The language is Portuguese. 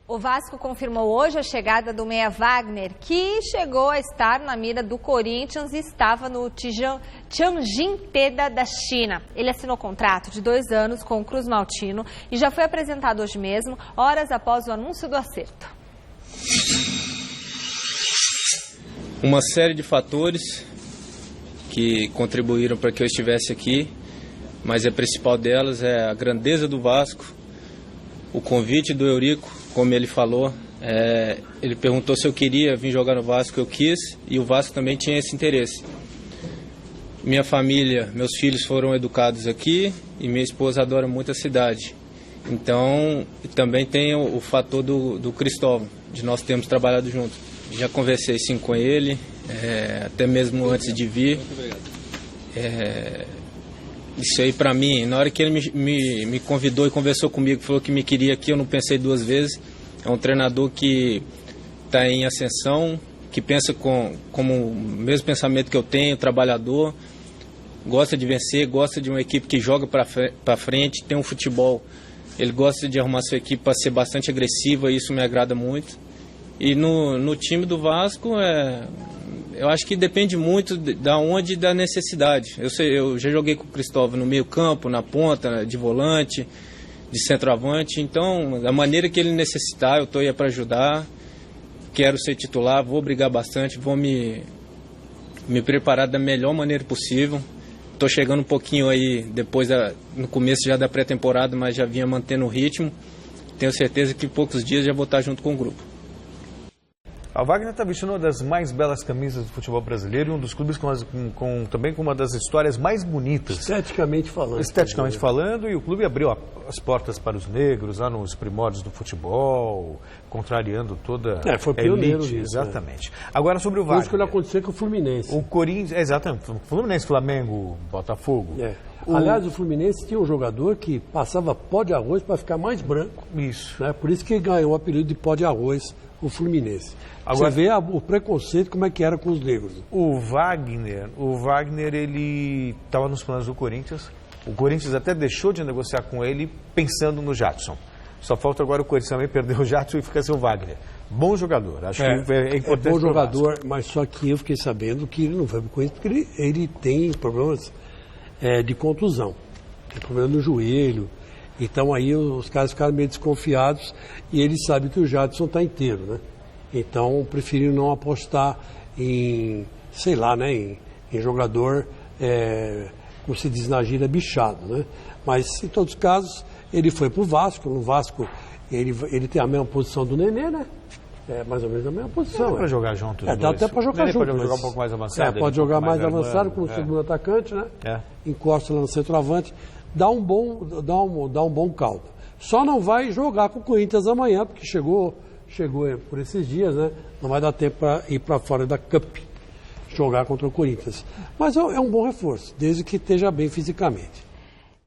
O Vasco confirmou hoje a chegada do meia Wagner, que chegou a estar na mira do Corinthians e estava no Tianjin Teda da China. Ele assinou contrato de 2 anos com o Cruz Maltino e já foi apresentado hoje mesmo, horas após o anúncio do acerto. Uma série de fatores que contribuíram para que eu estivesse aqui, mas a principal delas é a grandeza do Vasco, o convite do Eurico, como ele falou, ele perguntou se eu queria vir jogar no Vasco, eu quis, e o Vasco também tinha esse interesse. Minha família, meus filhos foram educados aqui e minha esposa adora muito a cidade. Então, também tem o fator do Cristóvão, de nós termos trabalhado juntos. Já conversei sim com ele, até mesmo antes de vir. Isso aí para mim, na hora que ele me convidou e conversou comigo, falou que me queria aqui, eu não pensei 2 vezes. É um treinador que está em ascensão, que pensa como o mesmo pensamento que eu tenho, trabalhador, gosta de vencer, gosta de uma equipe que joga para frente, tem um futebol. Ele gosta de arrumar sua equipe para ser bastante agressiva, e isso me agrada muito. E no time do Vasco, eu acho que depende muito da onde e da necessidade. Eu já joguei com o Cristóvão no meio campo, na ponta, de volante, de centroavante. Então, da maneira que ele necessitar, eu estou aí para ajudar. Quero ser titular, vou brigar bastante, vou me preparar da melhor maneira possível. Estou chegando um pouquinho aí, no começo já da pré-temporada, mas já vinha mantendo o ritmo. Tenho certeza que em poucos dias já vou estar junto com o grupo. A Wagner está vestindo uma das mais belas camisas do futebol brasileiro e um dos clubes também com uma das histórias mais bonitas. Esteticamente falando. Esteticamente falando, e o clube abriu as portas para os negros lá nos primórdios do futebol, contrariando toda foi pioneiro elite. Nisso, Exatamente. Agora sobre o Wagner. Isso que vai acontecer com o Fluminense. O Corinthians, exatamente. Fluminense, Flamengo, Botafogo. Aliás, o Fluminense tinha um jogador que passava pó de arroz para ficar mais branco. Isso. Por isso que ganhou o apelido de pó de arroz, o Fluminense. Agora, você vê o preconceito, como é que era com os negros. O Wagner, ele estava nos planos do Corinthians. O Corinthians até deixou de negociar com ele pensando no Jadson. Só falta agora o Corinthians também perder o Jadson e ficar sem o Wagner. Bom jogador, acho que é importante. Bom jogador, mas só que eu fiquei sabendo que ele não foi para o Corinthians porque ele tem problemas de contusão. Tem problema no joelho. Então aí os caras ficaram meio desconfiados e ele sabe que o Jadson está inteiro, né? Então preferiram não apostar em, em jogador, como se diz na gíria, bichado, né? Mas em todos os casos ele foi para o Vasco. No Vasco ele tem a mesma posição do Nenê, né? Mais ou menos a mesma posição. Dá para jogar junto. Dá até para jogar junto. Pode jogar um pouco mais avançado. Pode jogar mais avançado com o segundo atacante, né? Encosta lá no centroavante. Dá um bom caldo. Só não vai jogar com o Corinthians amanhã, porque chegou por esses dias, né? Não vai dar tempo para ir para fora da Cup, jogar contra o Corinthians. Mas é um bom reforço, desde que esteja bem fisicamente.